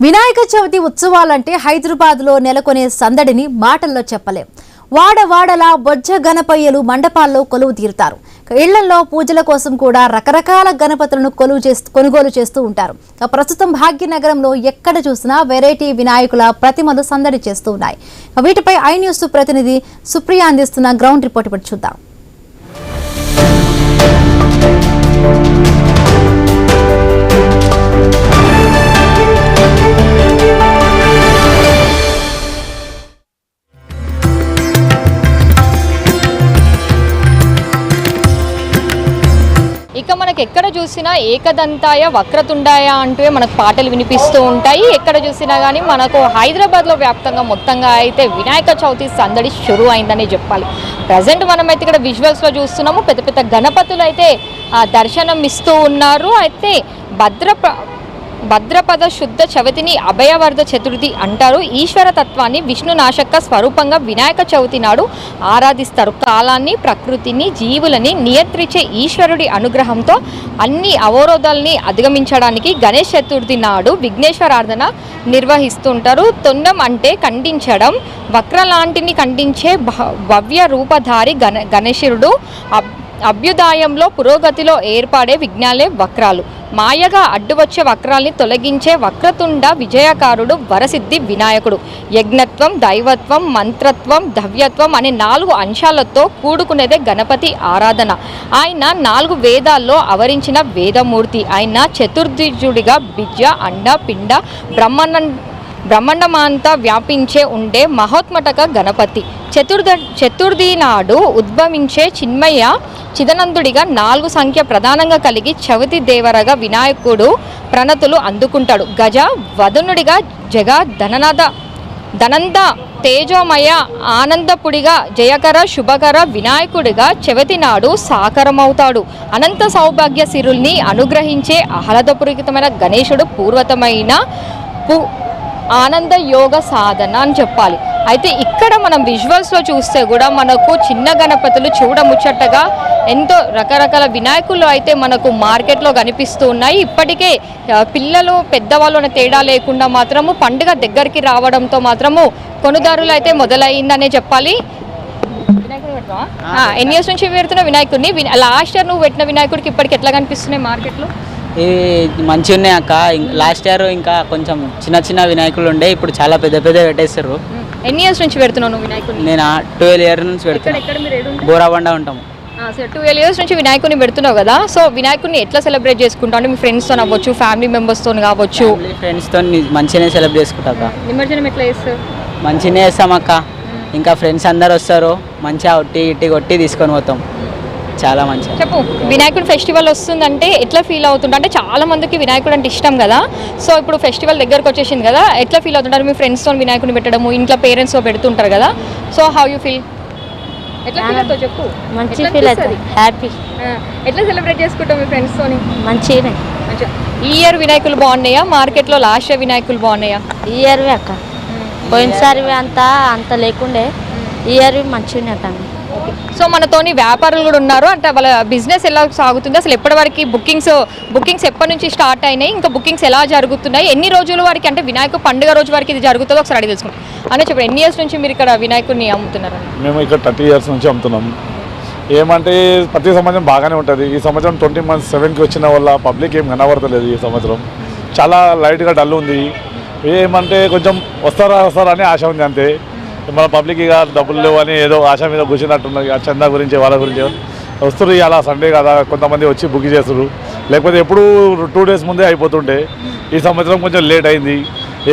వినాయక చవితి ఉత్సవాలంటే హైదరాబాద్లో నెలకొనే సందడిని మాటల్లో చెప్పలేం. వాడవాడలా బొజ్జ గణపయ్యలు మండపాల్లో కొలువు తీరుతారు. ఇళ్లలో పూజల కోసం కూడా రకరకాల గణపతులను కొనుగోలు చేస్తూ ఉంటారు. ప్రస్తుతం భాగ్యనగరంలో ఎక్కడ చూసినా వెరైటీ వినాయకుల ప్రతిమలు సందడి చేస్తూ ఉన్నాయి. వీటిపై ఐ న్యూస్ ప్రతినిధి సుప్రియ అందిస్తున్న గ్రౌండ్ రిపోర్ట్ ఇప్పుడు చూద్దాం. ఇక మనకు ఎక్కడ చూసినా ఏకదంతాయ వక్రతుండాయ అంటూ మనకు పాటలు వినిపిస్తూ ఉంటాయి. ఎక్కడ చూసినా కానీ మనకు హైదరాబాద్లో వ్యాప్తంగా మొత్తంగా అయితే వినాయక చవితి సందడి షురు అయిందని చెప్పాలి. ప్రజెంట్ మనమైతే ఇక్కడ విజువల్స్లో చూస్తున్నాము. పెద్ద పెద్ద గణపతులు అయితే దర్శనం ఇస్తూ ఉన్నారు. అయితే భద్రపద శుద్ధ చవితిని అభయవర్ధ చతుర్థి అంటారు. ఈశ్వర తత్వాన్ని విష్ణు నాశక స్వరూపంగా వినాయక చవితి నాడు ఆరాధిస్తారు. కాలాన్ని, ప్రకృతిని, జీవులని నియంత్రించే ఈశ్వరుడి అనుగ్రహంతో అన్ని అవరోధాలని అధిగమించడానికి గణేష్ చతుర్థి నాడు విఘ్నేశ్వరార్ధన నిర్వహిస్తుంటారు. తొండం అంటే ఖండించడం, వక్రలాంటిని ఖండించే భవ్య రూపధారి గణేశుడు. అభ్యుదాయంలో పురోగతిలో ఏర్పడే విఘ్నాలే వక్రాలు. మాయగా అడ్డువచ్చే వక్రాల్ని తొలగించే వక్రతుండ విజయకారుడు వరసిద్ధి వినాయకుడు. యజ్ఞత్వం, దైవత్వం, మంత్రత్వం, దవ్యత్వం అనే 4 అంశాలతో కూడుకునేదే గణపతి ఆరాధన. ఆయన 4 వేదాల్లో అవరించిన వేదమూర్తి. ఆయన చతుర్దిజుడిగా బిజ్జ, అండ, పిండ, బ్రహ్మాండమంతా వ్యాపించే ఉండే మహోత్మటక గణపతి. చతుర్థి నాడు ఉద్భవించే చిన్మయ చిదనందుడిగా 4 సంఖ్య ప్రధానంగా కలిగి చవితి దేవరగా వినాయకుడు ప్రణతులు అందుకుంటాడు. గజ వదనుడిగా జగ ధనంద తేజోమయ ఆనందపుడిగా జయకర శుభకర వినాయకుడిగా చవితి నాడు సాకారమవుతాడు. అనంత సౌభాగ్య సిరుల్ని అనుగ్రహించే ఆహ్లాదపూరితమైన గణేశుడు పూర్వతమైన ఆనంద యోగ సాధన అని చెప్పాలి. అయితే ఇక్కడ మనం విజువల్స్లో చూస్తే కూడా మనకు చిన్న గణపతులు చూడముచ్చటగా ఎంతో రకరకాల వినాయకులు అయితే మనకు మార్కెట్లో కనిపిస్తూ ఉన్నాయి. ఇప్పటికే పిల్లలు పెద్దవాళ్ళు అనే తేడా లేకుండా మాత్రము పండుగ దగ్గరికి రావడంతో మాత్రము కొనుదారులు అయితే మొదలైందనే చెప్పాలి. ఎన్ని ఇయర్స్ నుంచి పెడుతున్న వినాయకుడిని? లాస్ట్ ఇయర్ నువ్వు పెట్టిన వినాయకుడికి ఇప్పటికి ఎట్లా కనిపిస్తున్నాయి మార్కెట్లో? మంచిగా ఉన్నాయి అక్క. లాస్ట్ ఇయర్ ఇంకా కొంచెం చిన్న చిన్న వినాయకులు ఉండే, ఇప్పుడు చాలా పెద్ద పెద్ద పెట్టేస్తారు. ఎన్ని ఇయర్స్ నుంచి పెడుతున్నావు వినాయకుడిని? నేను 12 ఇయర్స్ నుంచి పెడుతున్నాను. బోరాబండ ఉంటాము. 12 ఇయర్స్ నుంచి వినాయకుడిని పెడుతున్నావు కదా. సో వినాయకుడిని ఎట్లా సెలబ్రేట్ చేసుకుంటావు? అంటే మీ ఫ్రెండ్స్తో అవ్వచ్చు, ఫ్యామిలీ మెంబర్స్తో కావచ్చు. ఫ్రెండ్స్తో మంచిగానే సెలబ్రేట్ చేసుకుంటా. నిమజ్జనం ఎట్లా చేస్తావు? మంచిగానే చేస్తాం అక్క. ఇంకా ఫ్రెండ్స్ అందరు వస్తారు, మంచిగా ఇట్టి కొట్టి తీసుకొని పోతాం. చాలా మంచిగా. చెప్పు, వినాయకుడు ఫెస్టివల్ వస్తుందంటే ఎట్లా ఫీల్ అవుతుంటా? అంటే చాలా మందికి వినాయకుడు అంటే ఇష్టం కదా. సో ఇప్పుడు ఫెస్టివల్ దగ్గరకు వచ్చేసింది కదా, ఎట్లా ఫీల్ అవుతుంటారు? మీ ఫ్రెండ్స్తో వినాయకుడిని పెట్టడము, ఇంట్లో పేరెంట్స్తో పెడుతుంటారు కదా. So how you feel? ఎట్లా ఫీల్ అవుతావు చెప్పు? మంచి ఫీల్ అవుతుంది, హ్యాపీ. ఎట్లా సెలబ్రేట్ చేసుకుంటావు మీ ఫ్రెండ్స్తోని? మంచిగా. ఈ ఇయర్ వినాయకులు బాగున్నాయా? మార్కెట్లో లాస్ట్ ఇయర్ వినాయకులు బాగున్నాయా? ఈ ఇయర్వి అక్క, పోయినసారి అంత లేకుండే, ఈ ఇయర్వి మంచిగా అక్క. సో మనతోని వ్యాపారులు కూడా ఉన్నారు. అంటే వాళ్ళ బిజినెస్ ఎలా సాగుతుంది, అసలు ఎప్పటి వరకు బుకింగ్స్ ఎప్పటి నుంచి స్టార్ట్ అయినాయి, ఇంకా బుకింగ్స్ ఎలా జరుగుతున్నాయి, ఎన్ని రోజుల వరకు, అంటే వినాయక పండుగ రోజు వరకు ఇది జరుగుతుందో ఒకసారి అడిగి తెలుసుకుంటాం. అనే చెప్పండి, ఎన్ని ఇయర్స్ నుంచి మీరు ఇక్కడ వినాయకుడిని అమ్ముతున్నారు? మేము ఇక్కడ 30 ఇయర్స్ నుంచి అమ్ముతున్నాం. ఏమంటే ప్రతి సంవత్సరం బాగానే ఉంటుంది. ఈ సంవత్సరం 27కి వచ్చిన వల్ల పబ్లిక్ ఏం కనబడతలేదు. ఈ సంవత్సరం చాలా లైట్గా డల్ ఉంది. ఏమంటే కొంచెం వస్తారా అని ఆశ ఉంది అంతే. మన పబ్లిక్ ఇక డబ్బులు లేవు అని ఏదో ఆశ మీద కూర్చున్నట్టున్నది. ఆ చందా గురించి వాళ్ళ గురించి వస్తారు. అలా సండే కదా కొంతమంది వచ్చి బుక్ చేస్తారు. లేకపోతే ఎప్పుడు 2 డేస్ ముందే అయిపోతుండే. ఈ సంవత్సరం కొంచెం లేట్ అయింది.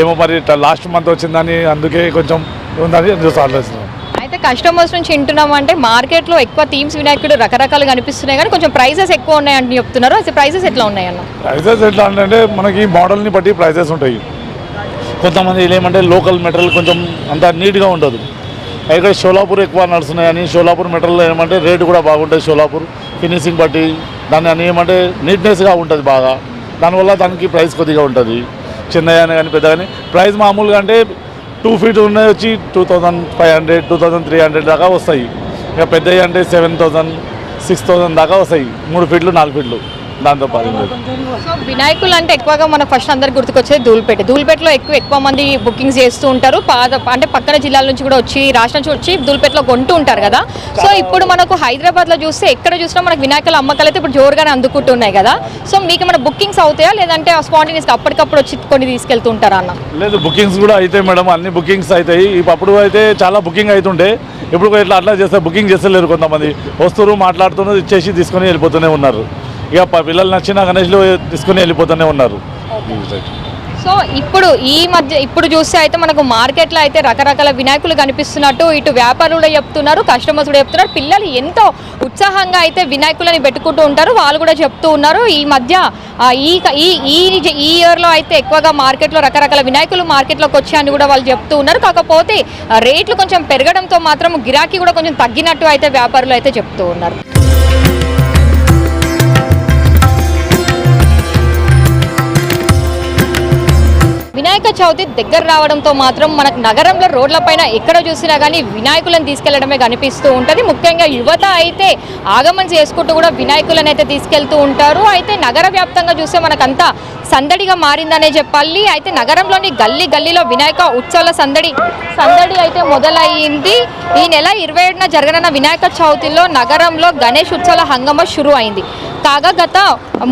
ఏమో మరి లాస్ట్ మంత్ వచ్చిందని అందుకే కొంచెం ఉందని ఆలోచిస్తున్నాం. అయితే కస్టమర్స్ నుంచి వింటున్నాము అంటే మార్కెట్లో ఎక్కువ థీమ్స్ వినాయకుడు రకరకాలు కనిపిస్తున్నాయి కానీ కొంచెం ప్రైసెస్ ఎక్కువ ఉన్నాయని చెప్తున్నారు. అసలు ప్రైసెస్ ఎట్లా ఉన్నాయన్న? ప్రైసెస్ ఎట్లా అంటే మనకి మోడల్ని బట్టి ప్రైసెస్ ఉంటాయి. కొంతమంది ఏమంటే లోకల్ మెటీరియల్ కొంచెం అంత నీట్గా ఉండదు. ఇక్కడ షోలాపూర్ ఎక్కువ నడుస్తున్నాయని షోలాపూర్ మెటీరియల్ ఏమంటే రేటు కూడా బాగుంటుంది. షోలాపూర్ ఫినిషింగ్ బట్టి దాన్ని అని ఏమంటే నీట్నెస్గా ఉంటుంది బాగా. దానివల్ల దానికి ప్రైస్ కొద్దిగా ఉంటుంది. చిన్నగానే కానీ పెద్ద కానీ ప్రైస్ మామూలుగా అంటే 2 feet ఉన్నాయి వచ్చి 2500, 2300 దాకా వస్తాయి. ఇక పెద్దవి అంటే 7000, 6000 దాకా వస్తాయి. 3 feet 4 feet దాంతో పాటు లేదు. సో వినాయకులు అంటే ఎక్కువగా మనకు ఫస్ట్ అందరికి గుర్తుకొచ్చేది ధూల్పేటలో ఎక్కువ మంది బుకింగ్స్ చేస్తూ ఉంటారు. అంటే పక్కన జిల్లాల నుంచి కూడా వచ్చి రాష్ట్రం నుంచి వచ్చి ధూల్పేటలో కొంటూ ఉంటారు కదా. సో ఇప్పుడు మనకు హైదరాబాద్లో చూస్తే ఎక్కడ చూసినా మనకు వినాయకుల అమ్మకాలు అయితే ఇప్పుడు జోరుగానే అందుకుంటున్నాయి కదా. సో మీకు మన బుకింగ్స్ అవుతాయా లేదంటే స్పాంటేనియస్గా అప్పటికప్పుడు వచ్చి కొన్ని తీసుకెళ్తూ ఉంటారా అన్న? లేదు, బుకింగ్స్ కూడా అవుతాయి మేడం, అన్ని బుకింగ్స్ అవుతాయి. అప్పుడు అయితే చాలా బుకింగ్ అవుతుండే, ఇప్పుడు అట్లా చేస్తే బుకింగ్ చేస్తలేరు. కొంతమంది వస్తున్నారు, మాట్లాడుతున్నారు, ఇచ్చేసి తీసుకొని వెళ్ళిపోతూనే ఉన్నారు. ఇక పిల్లలు నచ్చిన గణేష్లు తీసుకుని వెళ్ళిపోతూనే ఉన్నారు. సో ఇప్పుడు చూస్తే అయితే మనకు మార్కెట్లో అయితే రకరకాల వినాయకులు కనిపిస్తున్నట్టు ఇటు వ్యాపారులు కూడా చెప్తున్నారు, కస్టమర్స్ కూడా చెప్తున్నారు. పిల్లలు ఎంతో ఉత్సాహంగా అయితే వినాయకులని పెట్టుకుంటూ ఉంటారు, వాళ్ళు కూడా చెప్తూ ఉన్నారు. ఈ మధ్య ఈ ఇయర్లో అయితే ఎక్కువగా మార్కెట్లో రకరకాల వినాయకులు మార్కెట్లోకి వచ్చాయని కూడా వాళ్ళు చెప్తూ ఉన్నారు. కాకపోతే రేట్లు కొంచెం పెరగడంతో మాత్రం గిరాకీ కూడా కొంచెం తగ్గినట్టు అయితే వ్యాపారులు అయితే చెప్తూ ఉన్నారు. వినాయక చవితి దగ్గర రావడంతో మాత్రం మనకు నగరంలో రోడ్లపైన ఎక్కడ చూసినా కానీ వినాయకులను తీసుకెళ్లడమే కనిపిస్తూ ఉంటుంది. ముఖ్యంగా యువత అయితే ఆగమనం చేసుకుంటూ కూడా వినాయకులను అయితే తీసుకెళ్తూ ఉంటారు. అయితే నగర వ్యాప్తంగా చూస్తే మనకంతా సందడిగా మారిందనే చెప్పాలి. అయితే నగరంలోని గల్లీలో వినాయక ఉత్సవాల సందడి అయితే మొదలయ్యింది. ఈ నెల 27న జరగనున్న వినాయక చవితిలో నగరంలో గణేష్ ఉత్సవాల హంగమ షురు అయింది. కాగా గత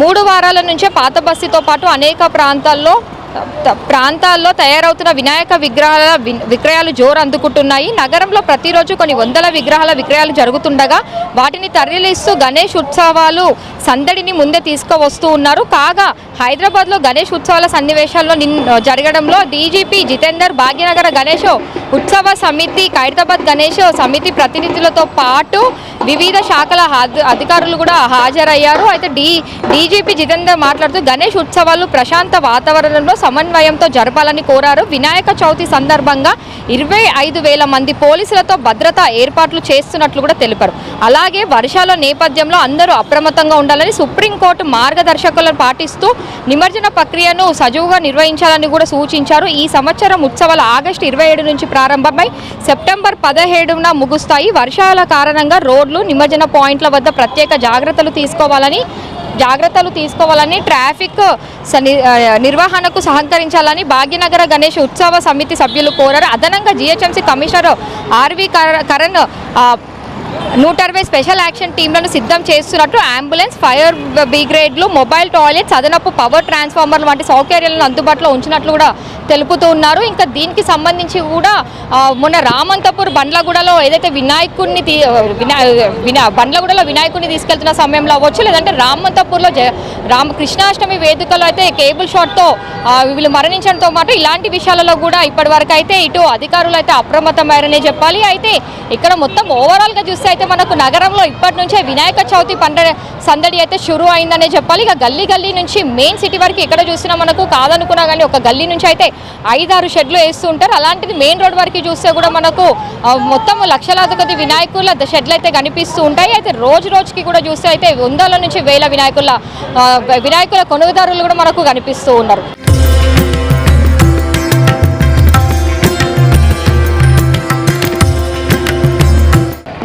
3 వారాల నుంచే పాత బస్తీతో పాటు అనేక ప్రాంతాల్లో తయారవుతున్న వినాయక విక్రయాలు జోరు అందుకుంటున్నాయి. నగరంలో ప్రతిరోజు కొన్ని వందల విగ్రహాల విక్రయాలు జరుగుతుండగా వాటిని తరలిస్తూ గణేష్ ఉత్సవాలు సందడిని ముందే తీసుకువస్తూ ఉన్నారు. కాగా హైదరాబాద్లో గణేష్ ఉత్సవాల సన్నివేశాల్లో జరగడంలో డీజీపీ జితేందర్ భాగ్యనగర గణేష్ ఉత్సవ సమితి, ఖైరతాబాద్ గణేష్ సమితి ప్రతినిధులతో పాటు వివిధ శాఖల అధికారులు కూడా హాజరయ్యారు. అయితే డీజీపీ జితేందర్ మాట్లాడుతూ గణేష్ ఉత్సవాలు ప్రశాంత వాతావరణంలో సమన్వయంతో జరపాలని కోరారు. వినాయక చవితి సందర్భంగా 25,000 మంది పోలీసులతో భద్రతా ఏర్పాట్లు చేస్తున్నట్లు కూడా తెలిపారు. అలాగే వర్షాల నేపథ్యంలో అందరూ అప్రమత్తంగా ఉండాలని సుప్రీంకోర్టు మార్గదర్శకాలను పాటిస్తూ నిమజ్జన ప్రక్రియను సజావుగా నిర్వహించాలని కూడా సూచించారు. ఈ సంవత్సరం ఉత్సవాలు ఆగస్టు 27 నుంచి ప్రారంభమై సెప్టెంబర్ 17న ముగుస్తాయి. వర్షాల కారణంగా రోడ్లు, నిమజ్జన పాయింట్ల వద్ద ప్రత్యేక జాగ్రత్తలు తీసుకోవాలని ట్రాఫిక్ నిర్వహణకు సహకరించాలని భాగ్యనగర గణేష్ ఉత్సవ సమితి సభ్యులు కోరారు. అదనంగా GHMC commissioner RV Karan 160 special action టీంలను సిద్ధం చేస్తున్నట్టు అంబులెన్స్, ఫైర్ బ్రిగేడ్లు, మొబైల్ టాయిలెట్స్, అదనపు పవర్ ట్రాన్స్ఫార్మర్లు వంటి సౌకర్యాలను అందుబాటులో ఉంచినట్లు కూడా తెలుపుతూ ఉన్నారు. ఇంకా దీనికి సంబంధించి కూడా మొన్న రామంతపూర్ బండ్లగూడలో ఏదైతే బండ్లగూడలో వినాయకుడిని తీసుకెళ్తున్న సమయంలో అవ్వచ్చు, లేదంటే రామంతపూర్లో కృష్ణాష్టమి వేదికలో అయితే కేబుల్ షాట్తో వీళ్ళు మరణించడంతో పాటు ఇలాంటి విషయాలలో కూడా ఇప్పటివరకు అయితే ఇటు అధికారులు అయితే అప్రమత్తమయ్యారనే చెప్పాలి. అయితే ఇక్కడ మొత్తం ఓవరాల్గా చూస్తే అయితే మనకు నగరంలో ఇప్పటి నుంచే వినాయక చవితి పండుగ సందడి అయితే షురు అయిందనే చెప్పాలి. ఇక గల్లీ నుంచి మెయిన్ సిటీ వరకు ఎక్కడ చూసినా మనకు కాదనుకున్నా కానీ ఒక గల్లీ నుంచి అయితే 5-6 షెడ్లు వేస్తూ ఉంటారు. అలాంటిది మెయిన్ రోడ్ వరకు చూస్తే కూడా మనకు మొత్తం లక్షలాది కొద్ది వినాయకుల షెడ్లు అయితే కనిపిస్తూ ఉంటాయి. అయితే రోజుకి కూడా చూస్తే అయితే 100 నుంచి 1000 వినాయకుల కొనుగోదారులు కూడా మనకు కనిపిస్తూ ఉన్నారు.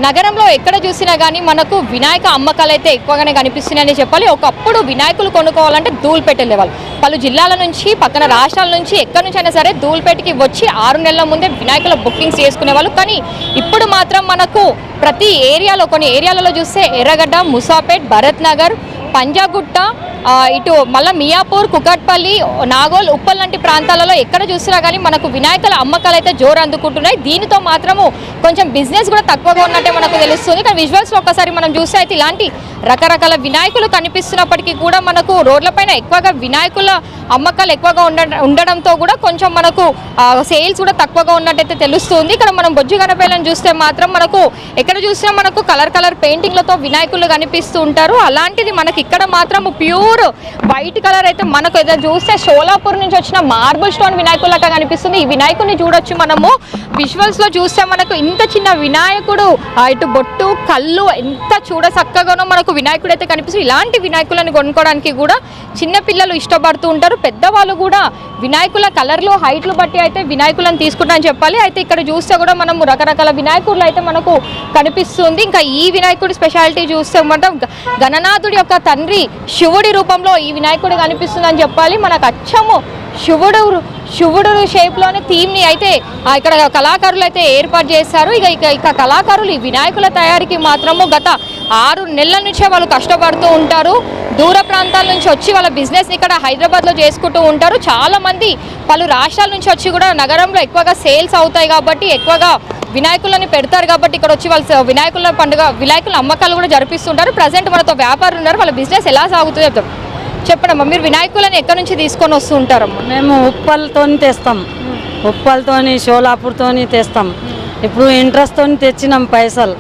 నగరంలో ఎక్కడ చూసినా కానీ మనకు వినాయక అమ్మకాలు అయితే ఎక్కువగానే కనిపిస్తున్నాయని చెప్పాలి. ఒకప్పుడు వినాయకులు కొనుక్కోవాలంటే ధూల్పేట వెళ్ళేవాళ్ళు. పలు జిల్లాల నుంచి, పక్కన రాష్ట్రాల నుంచి, ఎక్కడి నుంచి అయినా సరే ధూల్పేటకి వచ్చి 6 నెలల ముందే వినాయకుల బుకింగ్స్ చేసుకునేవాళ్ళు. కానీ ఇప్పుడు మాత్రం మనకు ప్రతి కొన్ని ఏరియాలలో చూస్తే ఎర్రగడ్డ, ముసాపేట్, భరత్ నగర్, పంజాగుట్ట, ఇటు మళ్ళీ మియాపూర్, కుకట్పల్లి, నాగోల్, ఉప్పల్ లాంటి ప్రాంతాలలో ఎక్కడ చూసినా కానీ మనకు వినాయకుల అమ్మకాలు అయితే జోరు అందుకుంటున్నాయి. దీనితో మాత్రము కొంచెం బిజినెస్ కూడా తక్కువగా ఉన్నట్టే మనకు తెలుస్తుంది. కానీ విజువల్స్లో ఒక్కసారి మనం చూస్తే అయితే ఇలాంటి రకరకాల వినాయకులు కనిపిస్తున్నప్పటికీ కూడా మనకు రోడ్లపైన ఎక్కువగా వినాయకుల అమ్మకాలు ఎక్కువగా ఉండడంతో కూడా కొంచెం మనకు సేల్స్ కూడా తక్కువగా ఉన్నట్టయితే తెలుస్తుంది. ఇక్కడ మనం బొజ్జు గణపయ్యలను చూస్తే మాత్రం మనకు ఎక్కడ చూసినా మనకు కలర్ పెయింటింగ్లతో వినాయకులు కనిపిస్తూ ఉంటారు. అలాంటిది మనకి ఇక్కడ మాత్రం ప్యూర్ ప్యూర్ వైట్ కలర్ అయితే మనకు ఏదో చూస్తే షోలాపూర్ నుంచి వచ్చిన మార్బుల్ స్టోన్ వినాయకులగా కనిపిస్తుంది. ఈ వినాయకుడిని చూడొచ్చు మనము విజువల్స్ లో చూస్తే మనకు ఇంత చిన్న వినాయకుడు ఇటు బొట్టు కళ్ళు ఎంత చూడ చక్కగానో మనకు వినాయకుడు అయితే కనిపిస్తుంది. ఇలాంటి వినాయకులను కొనుక్కోవడానికి కూడా చిన్న పిల్లలు ఇష్టపడుతూ ఉంటారు, పెద్దవాళ్ళు కూడా వినాయకుల కలర్లు హైట్లు బట్టి అయితే వినాయకులను తీసుకుంటారని చెప్పాలి. అయితే ఇక్కడ చూస్తే కూడా మనము రకరకాల వినాయకులు అయితే మనకు కనిపిస్తుంది. ఇంకా ఈ వినాయకుడి స్పెషాలిటీ చూస్తే మనం గణనాథుడి యొక్క తండ్రి శివుడి రూపంలో ఈ వినాయకుడు కనిపిస్తుందని చెప్పాలి. మనకు అచ్చము శివుడు షేప్లోనే థీమ్ని అయితే ఇక్కడ కళాకారులు అయితే ఏర్పాటు చేశారు. ఇక కళాకారులు ఈ వినాయకుల తయారీకి మాత్రము గత 6 నెలల నుంచే వాళ్ళు కష్టపడుతూ ఉంటారు. దూర ప్రాంతాల నుంచి వచ్చి వాళ్ళ బిజినెస్ని ఇక్కడ హైదరాబాద్లో చేసుకుంటూ ఉంటారు. చాలామంది పలు రాష్ట్రాల నుంచి వచ్చి కూడా నగరంలో ఎక్కువగా సేల్స్ అవుతాయి కాబట్టి ఎక్కువగా వినాయకులని పెడతారు కాబట్టి ఇక్కడ వచ్చి వాళ్ళు వినాయకుల పండుగ వినాయకుల అమ్మకాలు కూడా జరిపిస్తుంటారు. ప్రజెంట్ మనతో వ్యాపారులు ఉన్నారు, వాళ్ళ బిజినెస్ ఎలా సాగుతుందో చెప్తారు. చెప్పండమ్మా, మీరు వినాయకులను ఎక్కడి నుంచి తీసుకొని వస్తూ ఉంటారమ్మా? మేము ఉప్పల్తో తెస్తాం, ఉప్పల్తోని షోలాపూర్తోని తెస్తాం. ఇప్పుడు ఇంట్రెస్ట్తో తెచ్చినాం పైసలు,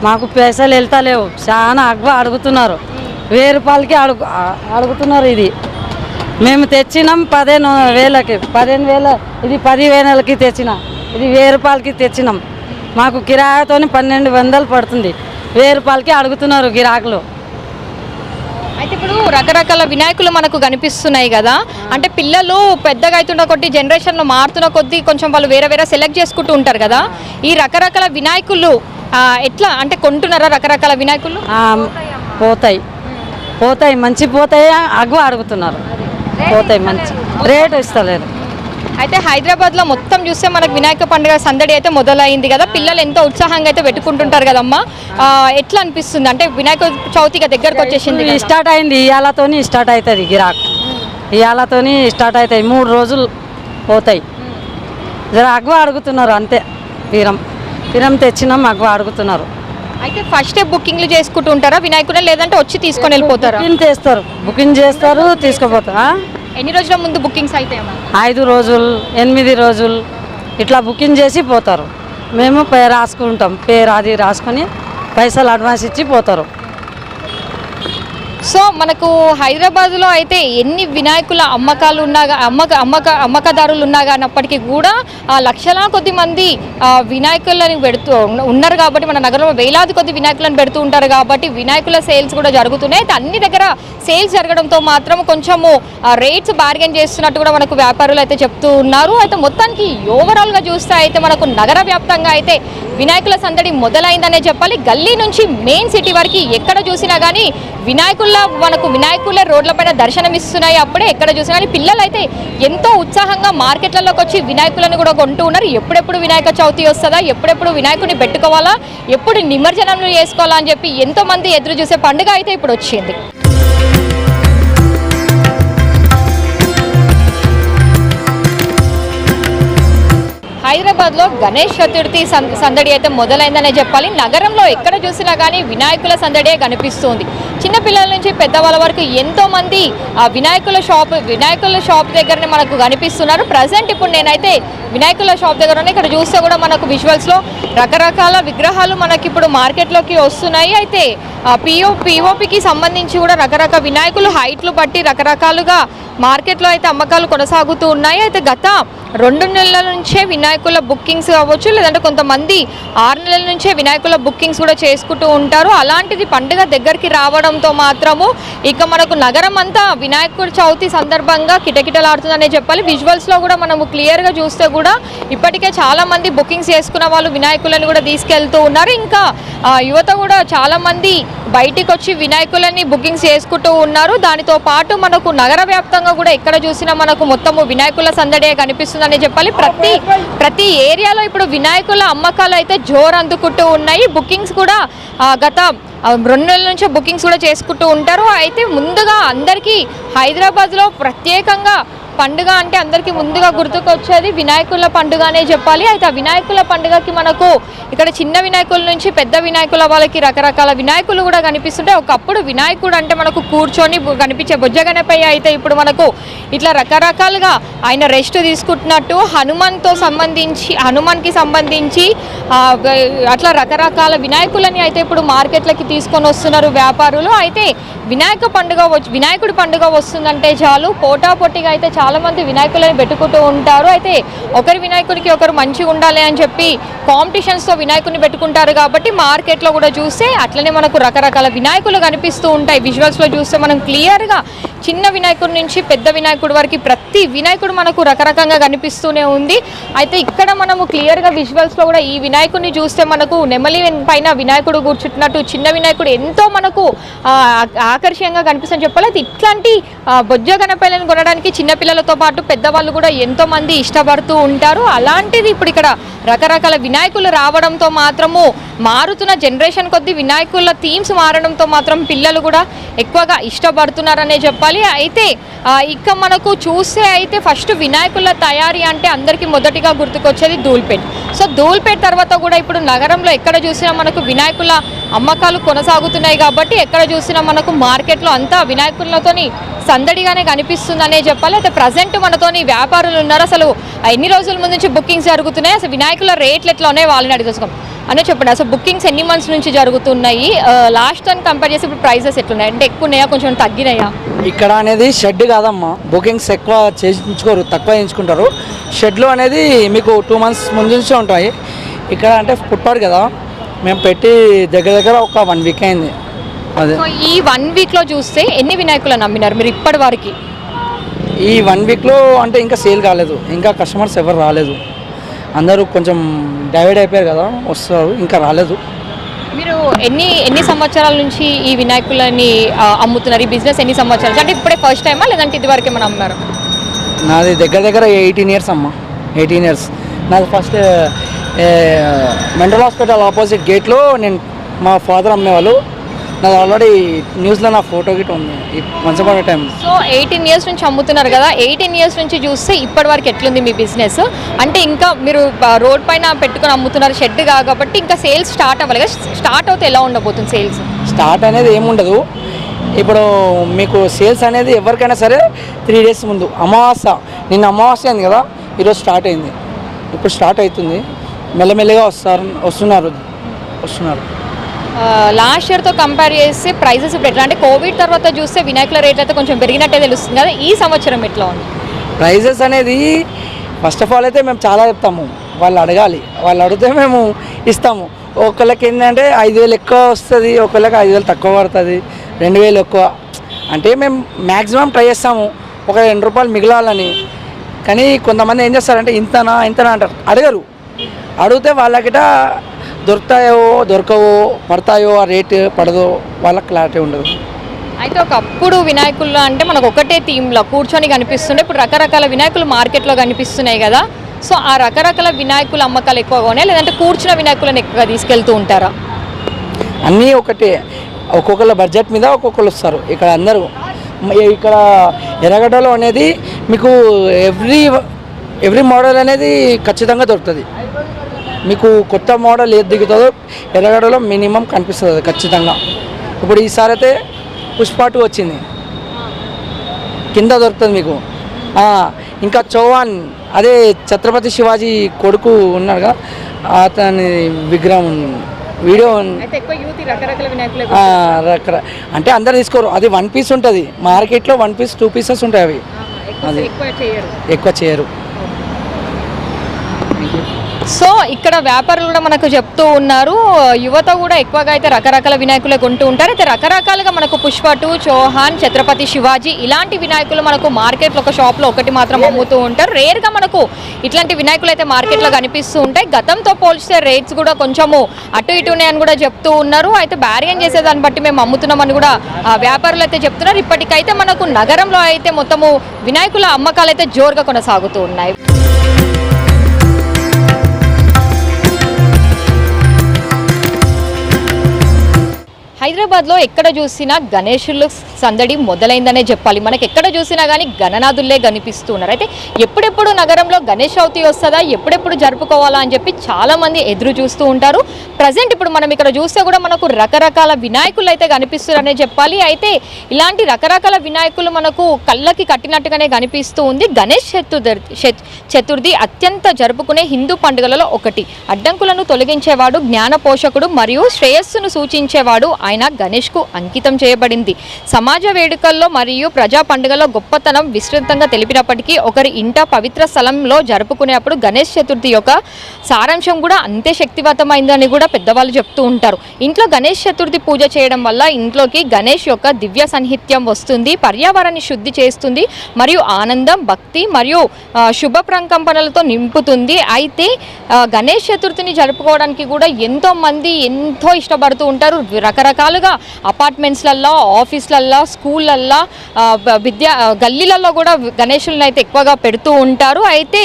మాకు పైసలు వెళ్తలేవు. చాలా అడుగుతున్నారు, 1000 రూపాయలకి అడుగుతున్నారు. ఇది మేము తెచ్చినాం 15,000కి, 15,000 ఇది 10,000కి తెచ్చిన, ఇది 1000 రూపాయలకి తెచ్చినాం. మాకు కిరాయితో 1200 పడుతుంది, 1000 రూపాయలకి అడుగుతున్నారు గిరాకులు. అయితే ఇప్పుడు రకరకాల వినాయకులు మనకు కనిపిస్తున్నాయి కదా, అంటే పిల్లలు పెద్దగా అవుతున్న కొద్దీ జనరేషన్లో మారుతున్న కొద్దీ కొంచెం వాళ్ళు వేరే వేరే సెలెక్ట్ చేసుకుంటూ ఉంటారు కదా, ఈ రకరకాల వినాయకులు ఎట్లా అంటే కొంటున్నారా? రకరకాల వినాయకులు పోతాయి మంచి పోతాయి, అడుగుతున్నారు, పోతాయి మంచి రేటు ఇస్తలేరు. అయితే హైదరాబాద్లో మొత్తం చూస్తే మనకు వినాయక పండుగ సందడి అయితే మొదలైంది కదా, పిల్లలు ఎంతో ఉత్సాహంగా అయితే పెట్టుకుంటుంటారు కదమ్మా, ఎట్లా అనిపిస్తుంది? అంటే వినాయక చవితిగా దగ్గరకు వచ్చేసింది, స్టార్ట్ అయింది, ఇవాళతోని స్టార్ట్ అవుతుంది గిరాకు, ఇవాళతోని స్టార్ట్ అవుతాయి, 3 రోజులు పోతాయి. జర అడుగుతున్నారు అంతే, పిరం తెచ్చినాం అడుగుతున్నారు. అయితే ఫస్ట్ బుకింగ్లు చేసుకుంటూ ఉంటారా వినాయకుడే, లేదంటే వచ్చి తీసుకొని వెళ్ళిపోతారా? బుకింగ్ చేస్తారు తీసుకుపోతారా. ఎన్ని రోజుల ముందు బుకింగ్స్ అయితే? 5 రోజులు 8 రోజులు ఇట్లా బుకింగ్ చేసి పోతారు. మేము రాసుకుంటాం, పేరు అది రాసుకొని పైసలు అడ్వాన్స్ ఇచ్చి పోతారు. సో మనకు హైదరాబాద్లో అయితే ఎన్ని వినాయకుల అమ్మకాలు ఉన్నా అమ్మకదారులు ఉన్నా కానప్పటికీ కూడా లక్షల కొద్ది మంది వినాయకులను పెడుతూ ఉన్నారు కాబట్టి మన నగరంలో వేలాది కొద్ది వినాయకులను పెడుతూ ఉంటారు కాబట్టి వినాయకుల సేల్స్ కూడా జరుగుతున్నాయి. అయితే అన్ని దగ్గర సేల్స్ జరగడంతో మాత్రం కొంచెము రేట్స్ బార్గెన్ చేస్తున్నట్టు కూడా మనకు వ్యాపారులు అయితే చెప్తూ ఉన్నారు. అయితే మొత్తానికి ఓవరాల్గా చూస్తే అయితే మనకు నగర వ్యాప్తంగా అయితే వినాయకుల సందడి మొదలైందనే చెప్పాలి. గల్లీ నుంచి మెయిన్ సిటీ వరకు ఎక్కడ చూసినా కానీ వినాయకుల రోడ్లపైన దర్శనమిస్తున్నాయి. అప్పుడే ఎక్కడ చూసినా కానీ పిల్లలు అయితే ఎంతో ఉత్సాహంగా మార్కెట్లలోకి వచ్చి వినాయకులను కూడా కొంటూ ఉన్నారు. ఎప్పుడెప్పుడు వినాయక చవితి వస్తుందా, ఎప్పుడెప్పుడు వినాయకుడిని పెట్టుకోవాలా, ఎప్పుడు నిమజ్జనం చేసుకోవాలా అని చెప్పి ఎంతో మంది ఎదురు చూసే పండుగ అయితే ఇప్పుడు వచ్చింది. హైదరాబాద్లో గణేష్ చతుర్థి సందడి అయితే మొదలైందనే చెప్పాలి. నగరంలో ఎక్కడ చూసినా కానీ వినాయకుల సందడే కనిపిస్తుంది. చిన్నపిల్లల నుంచి పెద్దవాళ్ళ వరకు ఎంతోమంది వినాయకుల షాప్ దగ్గరనే మనకు కనిపిస్తున్నారు. ప్రజెంట్ ఇప్పుడు నేనైతే వినాయకుల షాప్ దగ్గర ఇక్కడ చూస్తే కూడా మనకు విజువల్స్లో రకరకాల విగ్రహాలు మనకి ఇప్పుడు మార్కెట్లోకి వస్తున్నాయి. అయితే పిఓపికి సంబంధించి కూడా రకరకాల వినాయకులు హైట్లు బట్టి రకరకాలుగా మార్కెట్లో అయితే అమ్మకాలు కొనసాగుతూ ఉన్నాయి. అయితే గత 2 నెలల నుంచే వినాయకుల బుకింగ్స్ అవ్వచ్చు, లేదంటే కొంతమంది 6 నెలల నుంచే వినాయకుల బుకింగ్స్ కూడా చేసుకుంటూ ఉంటారు. అలాంటిది పండుగ దగ్గరికి రావడంతో మాత్రము ఇక మనకు నగరం అంతా వినాయకుడి చవితి సందర్భంగా కిటకిటలాడుతుందనే చెప్పాలి. విజువల్స్లో కూడా మనము క్లియర్గా చూస్తే కూడా ఇప్పటికే చాలామంది బుకింగ్స్ చేసుకున్న వాళ్ళు వినాయకులను కూడా తీసుకెళ్తూ ఉన్నారు. ఇంకా యువత కూడా చాలామంది బయటికి వచ్చి వినాయకులని బుకింగ్స్ చేసుకుంటూ ఉన్నారు. దానితో పాటు మనకు నగర వ్యాప్తంగా కూడా ఎక్కడ చూసినా మనకు మొత్తము వినాయకుల సందడే కనిపిస్తుందని చెప్పాలి. ప్రతి ఏరియాలో ఇప్పుడు వినాయకుల అమ్మకాలు అయితే జోరు అందుకుంటూ ఉన్నాయి. బుకింగ్స్ కూడా గత 2 నెలల నుంచే బుకింగ్స్ కూడా చేసుకుంటూ ఉంటారు. అయితే ముందుగా అందరికీ హైదరాబాద్లో ప్రత్యేకంగా పండుగ అంటే అందరికీ ముందుగా గుర్తుకొచ్చేది వినాయకుల పండుగనే చెప్పాలి. అయితే ఆ వినాయకుల పండుగకి మనకు ఇక్కడ చిన్న వినాయకుల నుంచి పెద్ద వినాయకుల వాళ్ళకి రకరకాల వినాయకులు కూడా కనిపిస్తుంటాయి. ఒకప్పుడు వినాయకుడు అంటే మనకు కూర్చొని కనిపించే బొజ్జ గణపయ్య, అయితే ఇప్పుడు మనకు ఇట్లా రకరకాలుగా ఆయన రెస్ట్ తీసుకుంటున్నట్టు హనుమాన్కి సంబంధించి అట్లా రకరకాల వినాయకులని అయితే ఇప్పుడు మార్కెట్లకి తీసుకొని వస్తున్నారు వ్యాపారులు. అయితే వినాయకుడి పండుగ వస్తుందంటే చాలు పోటాపోటీగా అయితే చాలా మంది వినాయకులని పెట్టుకుంటూ ఉంటారు. అయితే ఒకరి వినాయకుడికి ఒకరు మంచిగా ఉండాలి అని చెప్పి కాంపిటీషన్స్తో వినాయకుడిని పెట్టుకుంటారు. కాబట్టి మార్కెట్లో కూడా చూస్తే అట్లనే మనకు రకరకాల వినాయకులు కనిపిస్తూ ఉంటాయి. విజువల్స్లో చూస్తే మనం క్లియర్గా చిన్న వినాయకుడి నుంచి పెద్ద వినాయకుడి వరకు ప్రతి వినాయకుడు మనకు రకరకంగా కనిపిస్తూనే ఉంది. అయితే ఇక్కడ మనము క్లియర్గా విజువల్స్లో కూడా ఈ వినాయకుడిని చూస్తే మనకు నెమలి పైన వినాయకుడు కూర్చుంటున్నట్టు చిన్న వినాయకుడు ఎంతో మనకు ఆకర్షణీయంగా కనిపిస్తుందని చెప్పాలి. అయితే ఇట్లాంటి బొజ్జ గణపయ్యలను కొనడానికి చిన్నపిల్లలతో పాటు పెద్దవాళ్ళు కూడా ఎంతో మంది ఇష్టపడుతూ ఉంటారు. అలాంటిది ఇప్పుడు ఇక్కడ రకరకాల వినాయకులు రావడంతో మాత్రము మారుతున్న జనరేషన్ కొద్దీ వినాయకుల థీమ్స్ మారడంతో మాత్రం పిల్లలు కూడా ఎక్కువగా ఇష్టపడుతున్నారనే చెప్పాలి. అయితే ఇక మనకు చూస్తే అయితే ఫస్ట్ వినాయకుల తయారీ అంటే అందరికీ మొదటిగా గుర్తుకొచ్చేది ధూల్పేట్. సో ధూల్పేట్ తర్వాత కూడా ఇప్పుడు నగరంలో ఎక్కడ చూసినా మనకు వినాయకుల అమ్మకాలు కొనసాగుతున్నాయి. కాబట్టి ఎక్కడ చూసినా మనకు మార్కెట్లో అంతా వినాయకులతోని సందడిగానే కనిపిస్తుందనే చెప్పాలి. అయితే ప్రజెంట్ మనతోని వ్యాపారులు ఉన్నారు. అసలు ఎన్ని రోజుల ముందు నుంచి బుకింగ్స్ జరుగుతున్నాయి, అసలు వినాయకుల రేట్లు ఎట్లా ఉన్నాయి వాళ్ళని అడిగేసుకోం అనే చెప్పండి. అసలు బుకింగ్స్ ఎన్ని మంత్స్ నుంచి జరుగుతున్నాయి, లాస్ట్తో కంపేర్ చేసి ఇప్పుడు ప్రైజెస్ ఎట్లున్నాయి, అంటే ఎక్కువ ఉన్నాయా కొంచెం తగ్గినాయా? ఇక్కడ అనేది షెడ్ కాదమ్మా, బుకింగ్స్ ఎక్కువ చేయించుకోరు, తక్కువ చేయించుకుంటారు. షెడ్లు అనేది మీకు 2 months ముందు నుంచే ఉంటాయి. ఇక్కడ అంటే ఫుట్పాత్ కదా, మేము పెట్టి దగ్గర ఒక 1 week అయింది. అదే ఈ 1 weekలో చూస్తే ఎన్ని వినాయకులను అమ్మినారు మీరు ఇప్పటి వరకు? ఈ 1 weekలో అంటే ఇంకా సేల్ కాలేదు, ఇంకా కస్టమర్స్ ఎవరు రాలేదు. అందరూ కొంచెం డైవర్ట్ అయిపోయారు కదా, వస్తారు, ఇంకా రాలేదు. మీరు ఎన్ని సంవత్సరాల నుంచి ఈ వినాయకులని అమ్ముతున్నారు? ఈ బిజినెస్ ఎన్ని సంవత్సరాలు, అంటే ఇప్పుడే ఫస్ట్ టైమా లేదంటే ఇది వరకే మనం అమ్మారు? నాది దగ్గర 18 years అమ్మా, 18 years. నాది ఫస్ట్ మెంటల్ హాస్పిటల్ ఆపోజిట్ గేట్లో నేను మా ఫాదర్ అమ్మేవాళ్ళు. నాది ఆల్రెడీ న్యూస్లో నా ఫోటో గిట్ ఉంది once upon a time. So 18 years నుంచి అమ్ముతున్నారు కదా, 18 years నుంచి చూస్తే ఇప్పటి వరకు ఎట్లుంది మీ బిజినెస్? అంటే ఇంకా మీరు రోడ్ పైన పెట్టుకొని అమ్ముతున్నారు, షెడ్ కాబట్టి ఇంకా సేల్స్ స్టార్ట్ అవ్వాలి కదా, స్టార్ట్ అవుతే ఎలా ఉండబోతుంది సేల్స్? స్టార్ట్ అనేది ఏముండదు. ఇప్పుడు మీకు సేల్స్ అనేది ఎవరికైనా సరే 3 days ముందు, నిన్న అమావాస్య అయింది కదా, ఈరోజు స్టార్ట్ అయింది, ఇప్పుడు స్టార్ట్ అవుతుంది. మెల్లమెల్లగా వస్తున్నారు. లాస్ట్ ఇయర్తో కంపేర్ చేస్తే ప్రైజెస్ ఇప్పుడు ఎట్లా, అంటే కోవిడ్ తర్వాత చూస్తే వినాయకుల రేట్లు అయితే కొంచెం పెరిగినట్టే తెలుస్తుంది కదా, ఈ సంవత్సరం ఎట్లా ఉంది ప్రైజెస్ అనేది? ఫస్ట్ ఆఫ్ ఆల్ అయితే మేము చాలా చెప్తాము, వాళ్ళు అడగాలి, వాళ్ళు అడిగితే మేము ఇస్తాము. ఒకళ్ళకి ఏంటంటే 5,000 ఎక్కువ వస్తుంది, ఒకళ్ళకి 5,000 తక్కువ పడుతుంది, 2,000 ఎక్కువ. అంటే మేము మ్యాక్సిమం ట్రై చేస్తాము ఒక 2 రూపాయలు మిగలాలని. కానీ కొంతమంది ఏం చేస్తారంటే ఇంతనా అంటారు, అడగరు. అడిగితే వాళ్ళకిట దొరకవో పడతాయో, ఆ రేటు పడదో, వాళ్ళకి క్లారిటీ ఉండదు. అయితే ఒకప్పుడు వినాయకులు అంటే మనకు ఒకటే థీమ్లో కూర్చొని కనిపిస్తుండే, ఇప్పుడు రకరకాల వినాయకులు మార్కెట్లో కనిపిస్తున్నాయి కదా. సో ఆ రకరకాల వినాయకుల అమ్మకాలు ఎక్కువగా ఉన్నాయి, లేదంటే కూర్చున్న వినాయకులను ఎక్కువగా తీసుకెళ్తూ ఉంటారా? అన్నీ ఒకటే, ఒక్కొక్కళ్ళ బడ్జెట్ మీద ఒక్కొక్కరు వస్తారు. ఇక్కడ అందరూ ఇక్కడ ఎర్రగడ్డలో అనేది మీకు ఎవ్రీ మోడల్ అనేది ఖచ్చితంగా దొరుకుతుంది. మీకు కొత్త మోడల్ ఏది దిగుతుందో ఎర్రగడ్డలో మినిమం కనిపిస్తుంది అది ఖచ్చితంగా. ఇప్పుడు ఈసారి అయితే పుష్ప 2 వచ్చింది, కింద దొరుకుతుంది మీకు. ఇంకా చౌహాన్, అదే ఛత్రపతి శివాజీ కొడుకు ఉన్నాడు కదా, అతని విగ్రహం వీడియో అంటే అందరు తీసుకోరు. అది 1 piece ఉంటుంది మార్కెట్లో, 1 piece 2 pieces ఉంటాయి అవి, అది ఎక్కువ చేయరు. సో ఇక్కడ వ్యాపారులు కూడా మనకు చెప్తూ ఉన్నారు, యువత కూడా ఎక్కువగా అయితే రకరకాల వినాయకులు కొంటూ ఉంటారు. అయితే రకరకాలుగా మనకు పుష్ప 2, చౌహాన్, ఛత్రపతి శివాజీ ఇలాంటి వినాయకులు మనకు మార్కెట్లో ఒక షాప్లో ఒకటి మాత్రం అమ్ముతూ ఉంటారు. రేర్గా మనకు ఇట్లాంటి వినాయకులు అయితే మార్కెట్లో కనిపిస్తూ ఉంటాయి. గతంతో పోల్చితే రేట్స్ కూడా కొంచెము అటు ఇటునే అని కూడా చెప్తూ ఉన్నారు. అయితే బ్యారియన్ చేసేదాన్ని బట్టి మేము అమ్ముతున్నామని కూడా వ్యాపారులు అయితే చెప్తున్నారు. ఇప్పటికైతే మనకు నగరంలో అయితే మొత్తము వినాయకుల అమ్మకాలు అయితే జోరుగా కొనసాగుతూ ఉన్నాయి. హైదరాబాద్లో ఎక్కడ చూసినా గణేశులు సందడి మొదలైందనే చెప్పాలి. మనకి ఎక్కడ చూసినా కానీ గణనాథులే కనిపిస్తున్నారు. అయితే ఎప్పుడెప్పుడు నగరంలో గణేష్ చవితి వస్తుందా, ఎప్పుడెప్పుడు జరుపుకోవాలా అని చెప్పి చాలామంది ఎదురు చూస్తూ ఉంటారు. ప్రజెంట్ ఇప్పుడు మనం ఇక్కడ చూస్తే కూడా మనకు రకరకాల వినాయకులు అయితే కనిపిస్తున్నారనే చెప్పాలి. అయితే ఇలాంటి రకరకాల వినాయకులు మనకు కళ్ళకి కట్టినట్టుగానే కనిపిస్తూ ఉంది. గణేష్ చతుర్థి అత్యంత జరుపుకునే హిందూ పండుగలలో ఒకటి. అడ్డంకులను తొలగించేవాడు, జ్ఞాన పోషకుడు మరియు శ్రేయస్సును సూచించేవాడు ఆయన గణేష్కు అంకితం చేయబడింది. సమాజ వేడుకల్లో మరియు ప్రజా పండుగలో గొప్పతనం విస్తృతంగా తెలిపినప్పటికీ ఒకరి ఇంట పవిత్ర స్థలంలో జరుపుకునేప్పుడు గణేష్ చతుర్థి యొక్క సారాంశం కూడా అంతే శక్తివంతమైందని కూడా పెద్దవాళ్ళు చెప్తూ ఉంటారు. ఇంట్లో గణేష్ చతుర్థి పూజ చేయడం వల్ల ఇంట్లోకి గణేష్ యొక్క దివ్య సాన్నిధ్యం వస్తుంది, పర్యావరణాన్ని శుద్ధి చేస్తుంది మరియు ఆనందం, భక్తి మరియు శుభ ప్రకంపనలతో నింపుతుంది. అయితే గణేష్ చతుర్థిని జరుపుకోవడానికి కూడా ఎంతో మంది ఎంతో ఇష్టపడుతూ ఉంటారు. రకరకాలుగా అపార్ట్మెంట్స్లల్లో, ఆఫీస్లల్లో, స్కూళ్ళల్లో, గల్లీలలో కూడా గణేశుల్ని అయితే ఎక్కువగా పెడుతూ ఉంటారు. అయితే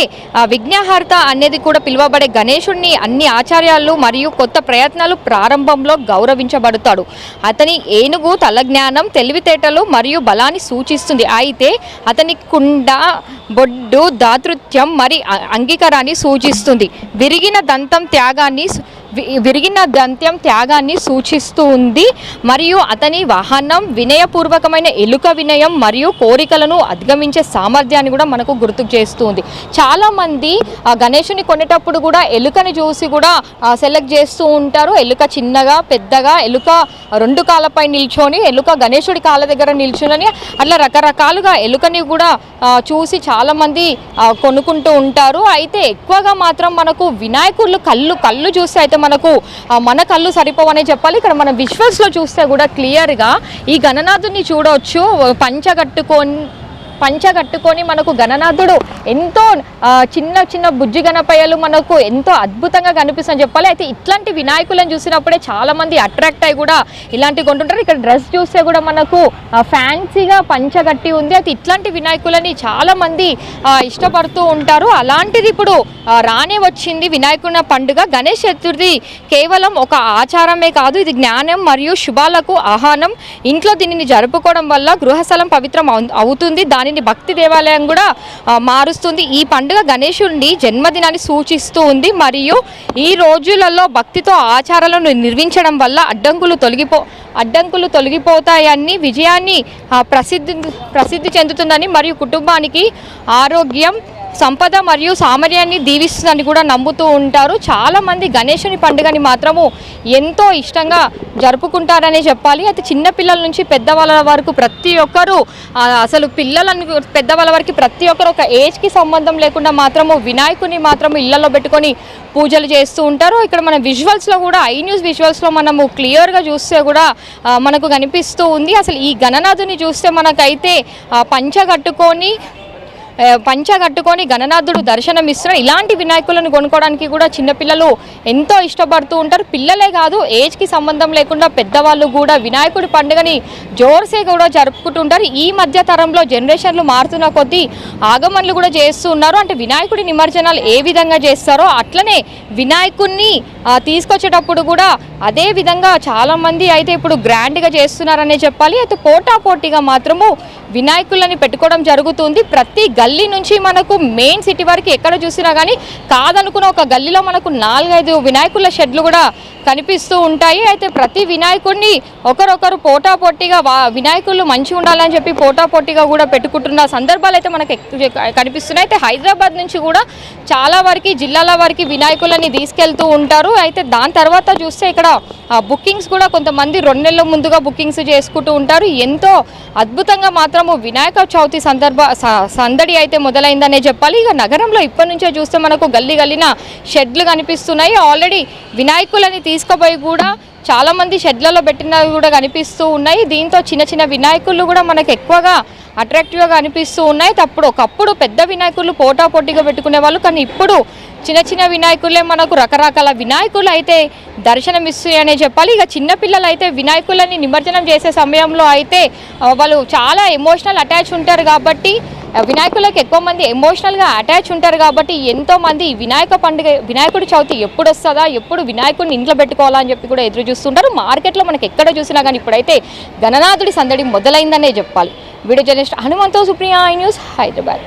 విఘ్నహర్త అనేది కూడా పిలువబడే గణేశుడిని అన్ని ఆచార్యాలు మరియు కొత్త ప్రయత్నాలు ప్రారంభంలో గౌరవించబడతాడు. అతని ఏనుగు తలజ్ఞానం, తెలివితేటలు మరియు బలాన్ని సూచిస్తుంది. అయితే అతని కుండ, బొడ్డు, దాతృత్వం మరి అంగీకారాన్ని సూచిస్తుంది. విరిగిన దంతం త్యాగాన్ని సూచిస్తూ ఉంది. మరియు అతని వాహనం వినయపూర్వకమైన ఎలుక వినయం మరియు కోరికలను అధిగమించే సామర్థ్యాన్ని కూడా మనకు గుర్తుకు చేస్తుంది. చాలామంది గణేశుని కొనేటప్పుడు కూడా ఎలుకని చూసి కూడా సెలెక్ట్ చేస్తూ ఉంటారు. ఎలుక చిన్నగా, పెద్దగా, ఎలుక రెండు కాళ్ళపై నిల్చొని, ఎలుక గణేశుడి కాళ్ళ దగ్గర నిల్చుని, అట్లా రకరకాలుగా ఎలుకని కూడా చూసి చాలామంది కొనుక్కుంటూ ఉంటారు. అయితే ఎక్కువగా మాత్రం మనకు వినాయకుళ్ళు కళ్ళు చూస్తే అయితే మనకు మన కళ్ళు సరిపోవనే చెప్పాలి. ఇక్కడ మన విజువల్స్లో చూస్తే కూడా క్లియర్గా ఈ గణనాథుని చూడవచ్చు. పంచ కట్టుకొని మనకు గణనాథుడు ఎంతో చిన్న చిన్న బుజ్జి గణపయ్యలు మనకు ఎంతో అద్భుతంగా కనిపిస్తుందని చెప్పాలి. అయితే ఇట్లాంటి వినాయకులను చూసినప్పుడే చాలామంది అట్రాక్ట్ అయ్యి కూడా ఇలాంటివి కొంటుంటారు. ఇక్కడ డ్రెస్ చూస్తే కూడా మనకు ఫ్యాన్సీగా పంచ కట్టి ఉంది. అయితే ఇట్లాంటి వినాయకులని చాలామంది ఇష్టపడుతూ ఉంటారు. అలాంటిది ఇప్పుడు రానే వచ్చింది వినాయకుని పండుగ. గణేష్ చతుర్థి కేవలం ఒక ఆచారమే కాదు, ఇది జ్ఞానం మరియు శుభాలకు ఆహ్వానం. ఇంట్లో దీనిని జరుపుకోవడం వల్ల గృహస్థలం పవిత్రం అవుతుంది, దానిని భక్తి దేవాలయం కూడా మారుస్తుంది. ఈ పండుగ గణేశుడి జన్మదినాన్ని సూచిస్తూ ఉంది మరియు ఈ రోజులలో భక్తితో ఆచారాలను నిర్వహించడం వల్ల అడ్డంకులు తొలగిపోతాయని, విజయాన్ని ప్రసిద్ధి చెందుతుందని మరియు కుటుంబానికి ఆరోగ్యం, సంపద మరియు సామర్థ్యాన్ని దీవిస్తుందని కూడా నమ్ముతూ ఉంటారు. చాలామంది గణేశుని పండుగని మాత్రము ఎంతో ఇష్టంగా జరుపుకుంటారనే చెప్పాలి. అయితే చిన్నపిల్లల నుంచి పెద్దవాళ్ళ వరకు ప్రతి ఒక్కరూ, అసలు పెద్దవాళ్ళ వరకు ప్రతి ఒక్కరు ఒక ఏజ్కి సంబంధం లేకుండా మాత్రము వినాయకుని మాత్రము ఇళ్లలో పెట్టుకొని పూజలు చేస్తూ ఉంటారు. ఇక్కడ మన విజువల్స్లో కూడా ఐన్యూస్ విజువల్స్లో మనము క్లియర్గా చూస్తే కూడా మనకు కనిపిస్తూ ఉంది. అసలు ఈ గణనాథుని చూస్తే మనకైతే పంచ కట్టుకొని గణనాథుడు దర్శనం ఇస్తున్నాడు. ఇలాంటి వినాయకులను కొనుక్కోవడానికి కూడా చిన్నపిల్లలు ఎంతో ఇష్టపడుతూ ఉంటారు. పిల్లలే కాదు, ఏజ్కి సంబంధం లేకుండా పెద్దవాళ్ళు కూడా వినాయకుడి పండుగని జోర్సే కూడా జరుపుకుంటుంటారు. ఈ మధ్య తరంలో జనరేషన్లు మారుతున్న కొద్దీ ఆగమనలు కూడా చేస్తూ ఉన్నారు. అంటే వినాయకుడి నిమజ్జనాలు ఏ విధంగా చేస్తారో అట్లనే వినాయకుడిని తీసుకొచ్చేటప్పుడు కూడా అదే విధంగా చాలామంది అయితే ఇప్పుడు గ్రాండ్గా చేస్తున్నారనే చెప్పాలి. అయితే పోటాపోటీగా మాత్రము వినాయకులని పెట్టుకోవడం జరుగుతుంది. ప్రతి గల్లీ నుంచి మనకు మెయిన్ సిటీ వరకు ఎక్కడ చూసినా కానీ కాదనుకున్న ఒక గల్లీలో మనకు 4-5 వినాయకుల షెడ్లు కూడా కనిపిస్తూ ఉంటాయి. అయితే ప్రతి వినాయకుడిని ఒకరొకరు పోటాపోటీగా వినాయకులు మంచిగా ఉండాలని చెప్పి పోటాపోటీగా కూడా పెట్టుకుంటున్న సందర్భాలు అయితే మనకు కనిపిస్తున్నాయి. అయితే హైదరాబాద్ నుంచి కూడా చాలా వరకు జిల్లాల వరకు వినాయకులని తీసుకెళ్తూ ఉంటారు. అయితే దాని తర్వాత చూస్తే ఇక్కడ బుకింగ్స్ కూడా కొంతమంది 2 నెలల ముందుగా బుకింగ్స్ చేసుకుంటూ ఉంటారు. ఎంతో అద్భుతంగా మాత్రము వినాయక చవితి సందడి అయితే మొదలైందనే చెప్పాలి. ఇక నగరంలో ఇప్పటి నుంచే చూస్తే మనకు గల్లీన షెడ్లు కనిపిస్తున్నాయి. ఆల్రెడీ వినాయకులని తీసుకుపోయి కూడా చాలామంది షెడ్లలో పెట్టినవి కూడా కనిపిస్తూ ఉన్నాయి. దీంతో చిన్న చిన్న వినాయకులు కూడా మనకు ఎక్కువగా అట్రాక్టివ్గా కనిపిస్తూ ఉన్నాయి. ఒకప్పుడు పెద్ద వినాయకులు పోటాపోటీగా పెట్టుకునే వాళ్ళు, కానీ ఇప్పుడు చిన్న చిన్న వినాయకులే మనకు రకరకాల వినాయకులు అయితే దర్శనమిస్తాయనే చెప్పాలి. ఇక చిన్నపిల్లలు అయితే వినాయకులని నిమజ్జనం చేసే సమయంలో అయితే వాళ్ళు చాలా ఎమోషనల్ అటాచ్ ఉంటారు కాబట్టి వినాయకులకు ఎక్కువ మంది ఎమోషనల్గా అటాచ్ ఉంటారు కాబట్టి ఎంతోమంది వినాయకుడి చవితి ఎప్పుడు వస్తుందా, ఎప్పుడు వినాయకుడిని ఇంట్లో పెట్టుకోవాలా అని చెప్పి కూడా ఎదురు చూస్తుంటారు. మార్కెట్లో మనకి ఎక్కడ చూసినా కానీ ఇప్పుడైతే గణనాథుడి సందడి మొదలైందనే చెప్పాలి. వీడియో జర్నలిస్ట్ హనుమంతో, సుప్రియా, ఐ న్యూస్, హైదరాబాద్.